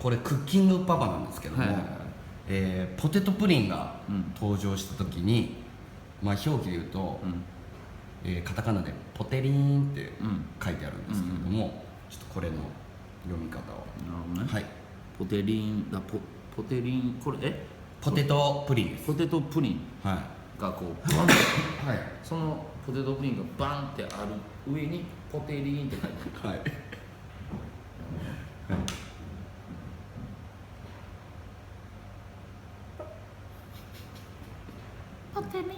これクッキングパパなんですけども、ポテトプリンが登場した時に、まあ表記で言うと、カタカナでポテリーンって書いてあるんですけれども、ちょっとこれの読み方を。なるほどね。はい。ポテリンだ、ポテリン、これポテトプリンです。ポテトプリンがこうバンって、そのポテトプリンがバンってある上にポテリンって書いてある。ポテリン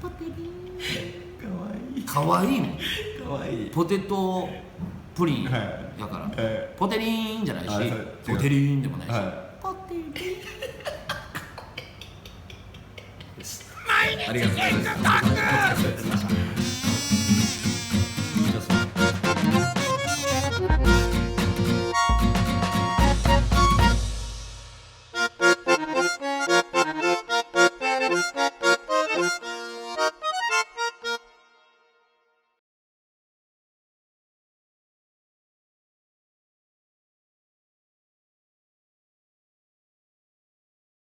ポテリンかわいいもん。かわいい。ポテトプリンやから、ポテリーンじゃないし、ポテリーンでもないし、ポテリンありがとうございます。